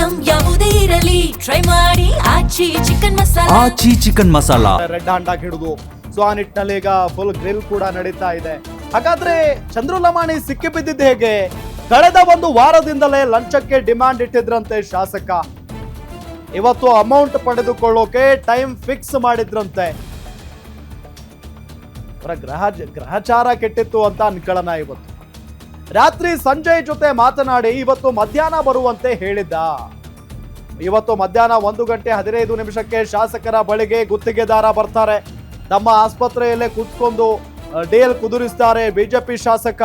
Item ಯಾವುದೇ ಇರಲಿ try ಮಾಡಿ ಆಚಿ ಚಿಕನ್ ಮಸಾಲಾ. ಆಚಿ ಚಿಕನ್ ಮಸಾಲಾ ರೆಡ್ ಹ್ಯಾಂಡ್ ಹಿಡಿದು ಸೊ ಆ ನಿಟ್ಟಿನಲ್ಲಿ ಈಗ ಫುಲ್ ಗ್ರಿಲ್ ಕೂಡ ನಡೀತಾ ಇದೆ. ಹಾಗಾದ್ರೆ ಚಂದ್ರು ಲಮಾಣಿ ಸಿಕ್ಕಿ ಬಿದ್ದಿದ್ದು ಹೇಗೆ? ಕಳೆದ ಒಂದು ವಾರದಿಂದಲೇ ಲಂಚಕ್ಕೆ ಡಿಮ್ಯಾಂಡ್ ಇಟ್ಟಿದ್ರಂತೆ ಶಾಸಕ. ಇವತ್ತು ಅಮೌಂಟ್ ಪಡೆದುಕೊಳ್ಳೋಕೆ ಟೈಮ್ ಫಿಕ್ಸ್ ಮಾಡಿದ್ರಂತೆ. ಅವರ ಗ್ರಹಚಾರ ಕೆಟ್ಟಿತ್ತು ಅಂತ ಅನ್ಕೊಳ್ಳೋಣ. ಇವತ್ತು ರಾತ್ರಿ ಸಂಜಯ್ ಜೊತೆ ಮಾತನಾಡಿ ಇವತ್ತು ಮಧ್ಯಾಹ್ನ ಬರುವಂತೆ ಹೇಳಿದ್ದ. ಇವತ್ತು ಮಧ್ಯಾಹ್ನ 1:15 ಶಾಸಕರ ಬಳಿಗೆ ಗುತ್ತಿಗೆದಾರ ಬರ್ತಾರೆ. ತಮ್ಮ ಆಸ್ಪತ್ರೆಯಲ್ಲೇ ಕೂತ್ಕೊಂಡು ಡೀಲ್ ಕುದುರಿಸ್ತಾರೆ ಬಿಜೆಪಿ ಶಾಸಕ.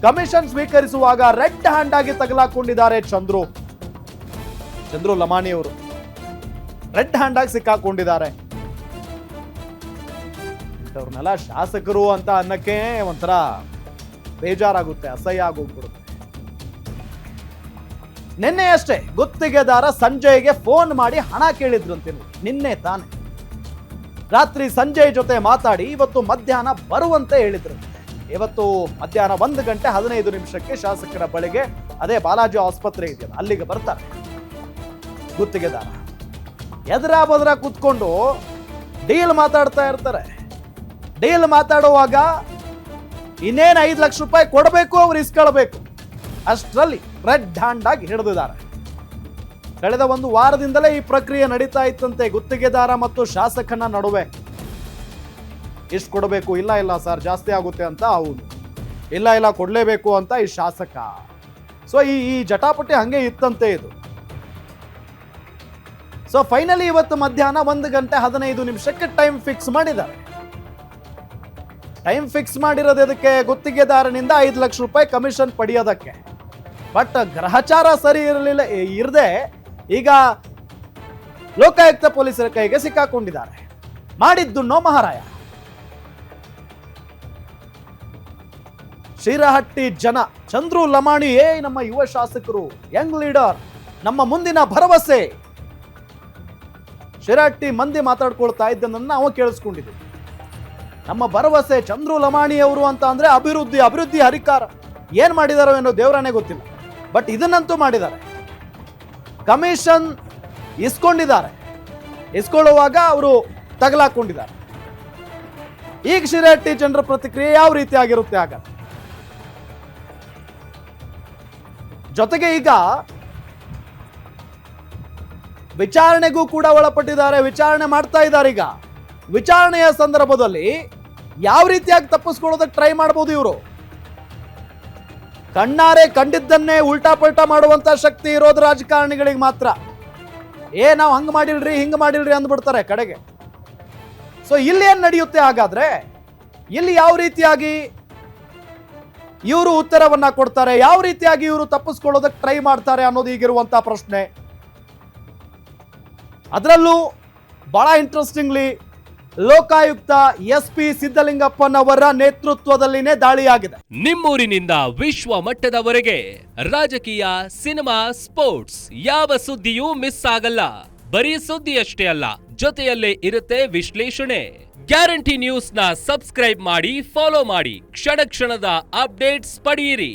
ಕಮಿಷನ್ ಸ್ವೀಕರಿಸುವಾಗ ರೆಡ್ ಹ್ಯಾಂಡ್ ಆಗಿ ತಗಲಾಕೊಂಡಿದ್ದಾರೆ ಚಂದ್ರು ಲಮಾಣಿ ಅವರು ರೆಡ್ ಹ್ಯಾಂಡ್ ಆಗಿ ಸಿಕ್ಕಾಕೊಂಡಿದ್ದಾರೆ. ಇಂಥವ್ರನ್ನೆಲ್ಲ ಶಾಸಕರು ಅಂತ ಅನ್ನಕ್ಕೆ ಒಂಥರ ಬೇಜಾರಾಗುತ್ತೆ, ಅಸಹ್ಯ ಆಗೋಗ್ಬಿಡುತ್ತೆ. ನಿನ್ನೆ ಅಷ್ಟೇ ಗುತ್ತಿಗೆದಾರ ಸಂಜಯ್ಗೆ ಫೋನ್ ಮಾಡಿ ಹಣ ಕೇಳಿದ್ರಂತೆ. ನಿನ್ನೆ ತಾನೆ ರಾತ್ರಿ ಸಂಜಯ್ ಜೊತೆ ಮಾತಾಡಿ ಇವತ್ತು ಮಧ್ಯಾಹ್ನ ಬರುವಂತೆ ಹೇಳಿದ್ರು. ಇವತ್ತು ಮಧ್ಯಾಹ್ನ 1:15 ಶಾಸಕರ ಬಳಿಗೆ, ಅದೇ ಬಾಲಾಜಿ ಆಸ್ಪತ್ರೆ ಇದೆಯಲ್ಲ ಅಲ್ಲಿಗೆ ಬರ್ತಾರೆ ಗುತ್ತಿಗೆದಾರ. ಎದುರ ಬದ್ರ ಕೂತ್ಕೊಂಡು ಡೀಲ್ ಮಾತಾಡ್ತಾ ಇರ್ತಾರೆ. ಡೀಲ್ ಮಾತಾಡುವಾಗ ಇನ್ನೇನು 5 ಲಕ್ಷ ರೂಪಾಯಿ ಕೊಡಬೇಕು, ಅವ್ರು ಇಸ್ಕೊಳ್ಬೇಕು. ಅಷ್ಟರಲ್ಲಿ ರೆಡ್ ಹ್ಯಾಂಡ್ ಆಗಿ ಹಿಡಿದಿದ್ದಾರೆ. ಕಳೆದ ಒಂದು ವಾರದಿಂದಲೇ ಈ ಪ್ರಕ್ರಿಯೆ ನಡೀತಾ ಇತ್ತಂತೆ ಗುತ್ತಿಗೆದಾರ ಮತ್ತು ಶಾಸಕನ ನಡುವೆ. ಇಷ್ಟು ಕೊಡಬೇಕು, ಇಲ್ಲ ಸರ್ ಜಾಸ್ತಿ ಆಗುತ್ತೆ ಅಂತ ಅವನು, ಇಲ್ಲ ಕೊಡ್ಲೇಬೇಕು ಅಂತ ಈ ಶಾಸಕ. ಸೊ ಈ ಜಟಾಪಟಿ ಹಂಗೆ ಇತ್ತಂತೆ ಇದು. ಸೊ ಫೈನಲಿ ಇವತ್ತು ಮಧ್ಯಾಹ್ನ 1:15 ಟೈಮ್ ಫಿಕ್ಸ್ ಮಾಡಿದ್ದಾರೆ. ಟೈಮ್ ಫಿಕ್ಸ್ ಮಾಡಿರೋದಕ್ಕೆ ಗುತ್ತಿಗೆದಾರನಿಂದ 5 ಲಕ್ಷ ರೂಪಾಯಿ ಕಮಿಷನ್ ಪಡೆಯೋದಕ್ಕೆ. ಬಟ್ ಗ್ರಹಚಾರ ಸರಿ ಇರದೆ ಈಗ ಲೋಕಾಯುಕ್ತ ಪೊಲೀಸರ ಕೈಗೆ ಸಿಕ್ಕಾಕೊಂಡಿದ್ದಾರೆ. ಮಾಡಿದ್ದುನ್ನೋ ಮಹಾರಾಯ. ಶಿರಹಟ್ಟಿ ಜನ ಚಂದ್ರು ಲಮಾಣಿ ನಮ್ಮ ಯುವ ಶಾಸಕರು, ಯಂಗ್ ಲೀಡರ್, ನಮ್ಮ ಮುಂದಿನ ಭರವಸೆ. ಶಿರಹಟ್ಟಿ ಮಂದಿ ಮಾತಾಡ್ಕೊಳ್ತಾ ಇದ್ದನ್ನು ನಾವು ಕೇಳಿಸ್ಕೊಂಡಿದ್ದೀವಿ. ನಮ್ಮ ಭರವಸೆ ಚಂದ್ರು ಲಮಾಣಿ ಅವರು ಅಂತ ಅಂದ್ರೆ ಅಭಿವೃದ್ಧಿ ಹರಿಕಾರ. ಏನ್ ಮಾಡಿದಾರೋ ಏನೋ ದೇವರನ್ನೇ ಗೊತ್ತಿಲ್ಲ. ಬಟ್ ಇದನ್ನಂತೂ ಮಾಡಿದ್ದಾರೆ. ಕಮಿಷನ್ ಇಸ್ಕೊಂಡಿದ್ದಾರೆ. ಇಸ್ಕೊಳ್ಳುವಾಗ ಅವರು ತಗಲಾಕೊಂಡಿದ್ದಾರೆ. ಈಗ ಶಿರಹಟ್ಟಿ ಜನರ ಪ್ರತಿಕ್ರಿಯೆ ಯಾವ ರೀತಿ ಆಗಿರುತ್ತೆ ಆಗ? ಜೊತೆಗೆ ಈಗ ವಿಚಾರಣೆಗೂ ಕೂಡ ಒಳಪಟ್ಟಿದ್ದಾರೆ. ವಿಚಾರಣೆ ಮಾಡ್ತಾ ಇದ್ದಾರೆ. ಈಗ ವಿಚಾರಣೆಯ ಸಂದರ್ಭದಲ್ಲಿ ಯಾವ ರೀತಿಯಾಗಿ ತಪ್ಪಿಸ್ಕೊಳ್ಳೋದಕ್ಕೆ ಟ್ರೈ ಮಾಡಬಹುದು ಇವರು. ಕಣ್ಣಾರೆ ಕಂಡಿದ್ದನ್ನೇ ಉಲ್ಟಾ ಪಲ್ಟಾ ಮಾಡುವಂತ ಶಕ್ತಿ ಇರೋದು ರಾಜಕಾರಣಿಗಳಿಗೆ ಮಾತ್ರ. ನಾವು ಹಂಗ ಮಾಡಿಲ್ರಿ ಹಿಂಗ ಮಾಡಿಲ್ರಿ ಅಂದ್ಬಿಡ್ತಾರೆ ಕಡೆಗೆ. ಸೊ ಇಲ್ಲಿ ಏನ್ ನಡೆಯುತ್ತೆ ಹಾಗಾದ್ರೆ? ಇಲ್ಲಿ ಯಾವ ರೀತಿಯಾಗಿ ಇವರು ಉತ್ತರವನ್ನ ಕೊಡ್ತಾರೆ, ಯಾವ ರೀತಿಯಾಗಿ ಇವರು ತಪ್ಪಿಸ್ಕೊಳ್ಳೋದಕ್ಕೆ ಟ್ರೈ ಮಾಡ್ತಾರೆ ಅನ್ನೋದು ಈಗಿರುವಂತಹ ಪ್ರಶ್ನೆ. ಅದರಲ್ಲೂ ಬಹಳ ಇಂಟ್ರೆಸ್ಟಿಂಗ್ಲಿ ಲೋಕಾಯುಕ್ತ SP ಸಿದ್ದಲಿಂಗಪ್ಪನವರ ನೇತೃತ್ವದಲ್ಲಿನೇ ದಾಳಿಯಾಗಿದೆ. ನಿಮ್ಮೂರಿನಿಂದ ವಿಶ್ವ ಮಟ್ಟದವರೆಗೆ ರಾಜಕೀಯ, ಸಿನಿಮಾ, ಸ್ಪೋರ್ಟ್ಸ್ ಯಾವ ಸುದ್ದಿಯೂ ಮಿಸ್ ಆಗಲ್ಲ. ಬರೀ ಸುದ್ದಿಯಷ್ಟೇ ಅಲ್ಲ, ಜೊತೆಯಲ್ಲೇ ಇರುತ್ತೆ ವಿಶ್ಲೇಷಣೆ. ಗ್ಯಾರಂಟಿ ನ್ಯೂಸ್ ನ ಸಬ್ಸ್ಕ್ರೈಬ್ ಮಾಡಿ, ಫಾಲೋ ಮಾಡಿ, ಕ್ಷಣ ಕ್ಷಣದ ಅಪ್ಡೇಟ್ಸ್ ಪಡೆಯಿರಿ.